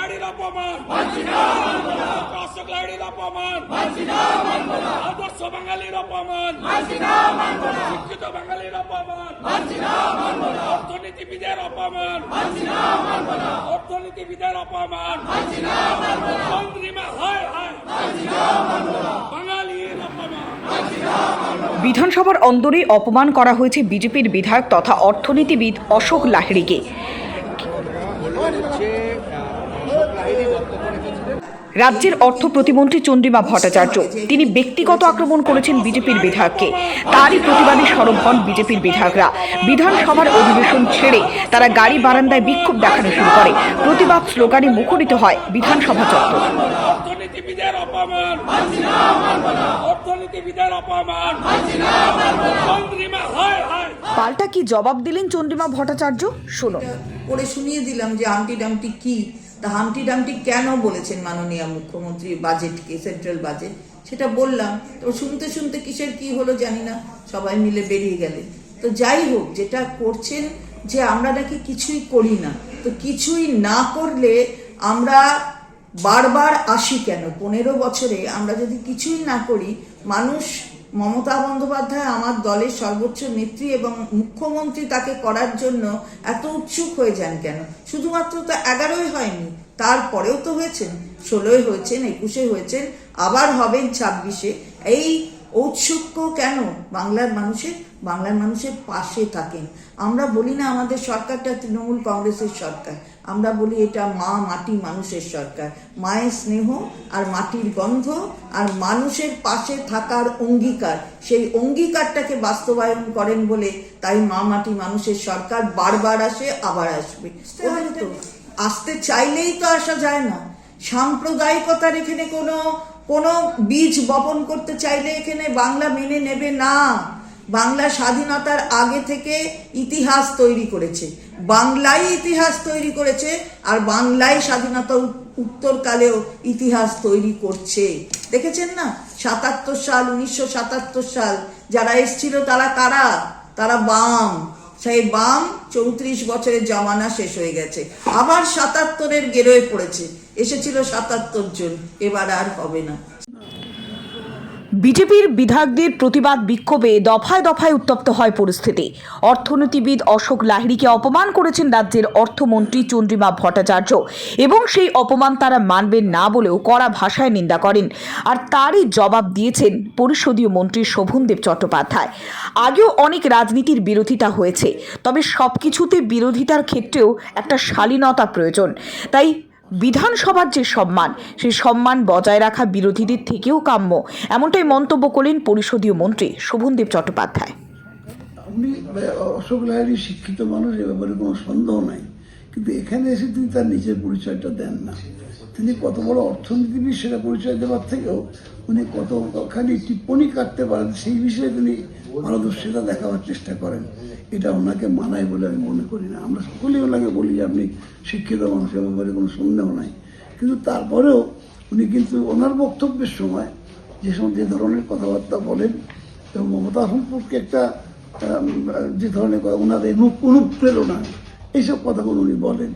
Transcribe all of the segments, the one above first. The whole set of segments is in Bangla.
লাহিড়ির অপমান, অশোক লাহিড়ির অপমান, আদর্শ বাঙালির অপমান, শিক্ষিত বাঙালির অপমান, অর্থনীতিবিদের অপমান, অর্থনীতিবিদের অপমান, চন্দ্রিমা হায় হায়, বাঙালির অপমান। বিধানসভার অন্দরে অপমান করা হয়েছে বিজেপির বিধায়ক তথা অর্থনীতিবিদ অশোক লাহিড়িকে। রাজ্যের অর্থ প্রতিমন্ত্রী চন্দ্রিমা ভট্টাচার্য তিনি ব্যক্তিগত আক্রমণ করেছেন বিজেপির বিধায়ককে। তারই প্রতিবাদে সরব হন বিজেপির বিধায়করা। বিধানসভার অধিবেশন ছেড়ে তারা গাড়ি বারান্দায় বিক্ষোভ দেখানো শুরু করে। প্রতিবাদ স্লোগানে মুখরিত হয় বিধানসভা চত্বর। অর্থনীতিবিদের অপমান, অর্থনীতিবিদের অপমান, চন্দ্রিমা হায় হায়। পাল্টা কি জবাব দিলেন চন্দ্রিমা ভট্টাচার্য, শুনুন। পড়ে শুনিয়ে দিলাম যে হামটি ডামটি কি, তা হামটি ডামটি কেন বলেছেন মাননীয় মুখ্যমন্ত্রী বাজেটকে, সেন্ট্রাল বাজেট, সেটা বললাম। তো শুনতে শুনতে কিসের কি হলো জানি না, সবাই মিলে বেরিয়ে গেলেন। তো যাই হোক, যেটা করছেন যে আমরা নাকি কিছুই করি না, তো কিছুই না করলে আমরা বারবার আসি কেন? 15 বছরে আমরা যদি কিছুই না করি, মানুষ, মমতা বন্দ্যোপাধ্যায় আমার দলের সর্বোচ্চ নেত্রী এবং মুখ্যমন্ত্রী, তাকে করার জন্য এত উৎসুক হয়ে যান কেন? শুধুমাত্র তো 11ই হয়নি, তারপরেও তো হয়েছেন, 16 হয়েছেন, 21 হয়েছেন, আবার হবেন 26-এ। এই ঔৎসুক্য কেন? বাংলার মানুষের পাশে থাকেন। আমরা বলি না আমাদের সরকারটা তৃণমূল কংগ্রেসের সরকার, আমরা বলি এটা মা মাটি মানুষের সরকার। মায়ের স্নেহ আর মাটির গন্ধ আর মানুষের পাশে থাকার অঙ্গীকার, সেই অঙ্গীকারটাকে বাস্তবায়ন করেন বলে তাই মা মাটি মানুষের সরকার বারবার আসে, আবার আসবে। তো আসতে চাইলেই তো আসা যায় না। সাম্প্রদায়িকতার এখানে কোনো বীজ বপন করতে চাইলে এখানে বাংলা মেনে নেবে না। বাংলা স্বাধীনতার আগে থেকে ইতিহাস তৈরি করেছে, বাংলাই ইতিহাস তৈরি করেছে, আর বাংলাই স্বাধীনতা উত্তরকালেও ইতিহাস তৈরি করছে। দেখেছেন না, 77 সাল, 1977 সাল যারা এসছিল তারা কারা? তারা বাম। সেই বাম 34 বছরের জমানা শেষ হয়ে গেছে, আবার 77-এর গেরোয় পড়েছে। এসেছিল 77 জন, এবার আর হবে না। বিজেপির বিধায়কদের প্রতিবাদ বিক্ষোভে দফায় দফায় উত্তপ্ত হয় পরিস্থিতি। অর্থনীতিবিদ অশোক লাহিড়িকে অপমান করেছেন রাজ্যের অর্থমন্ত্রী চন্দ্রিমা ভট্টাচার্য এবং সেই অপমান তারা মানবেন না বলেও কড়া ভাষায় নিন্দা করেন। আর তারই জবাব দিয়েছেন পরিষদীয় মন্ত্রী শোভনদেব চট্টোপাধ্যায়। আগেও অনেক রাজনীতির বিরোধিতা হয়েছে, তবে সবকিছুতে বিরোধিতার ক্ষেত্রেও একটা শালীনতা প্রয়োজন। তাই বিধানসভার যে সম্মান, সেই সম্মান বজায় রাখা বিরোধীদের থেকেও কাম্য, এমনটাই মন্তব্য করলেন পরিষদীয় মন্ত্রী শোভনদেব চট্টোপাধ্যায়। আপনি অশোক লাহিড়ী শিক্ষিত মানুষ, এ ব্যাপারে কোনো সন্দেহ নাই, কিন্তু এখানে এসে তিনি তার নিজের পরিচয়টা দেন না। তিনি কত বড় অর্থনীতিবিদ সেটা পরিচয় দেওয়ার থেকেও উনি কতখানি টিপ্পণী কাটতে পারেন সেই বিষয়ে তিনি পারদর্শিতা দেখাবার চেষ্টা করেন। এটা ওনাকে মানায় বলে আমি মনে করি না। আমরা সকলেই ওনাকে বলি যে আপনি শিক্ষিত মানুষের ব্যাপারে কোনো সন্দেহ নাই, কিন্তু তারপরেও উনি কিন্তু ওনার বক্তব্যের সময় যে ধরনের কথাবার্তা বলেন এবং মমতা সম্পর্কে একটা যে ধরনের ওনাদের অনুপ্রেরণা, এইসব কথাগুলো উনি বলেন,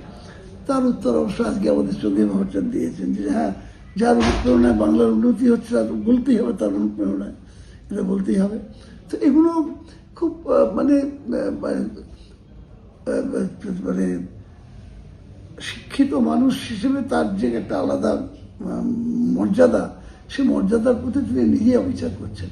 তার উত্তর অবশ্য আজকে আমাদের চন্দ্রিমা ভট্টাচার্য দিয়েছেন যে হ্যাঁ, যার অনুপ্রেরণায় বাংলার উন্নতি হচ্ছে তার বলতেই হবে, তার অনুপ্রেরণায় এটা বলতেই হবে। তো এগুলো খুব মানে শিক্ষিত মানুষ হিসেবে তার যে একটা আলাদা মর্যাদা, সেই মর্যাদার প্রতি তিনি নিজে অবিচার করছেন।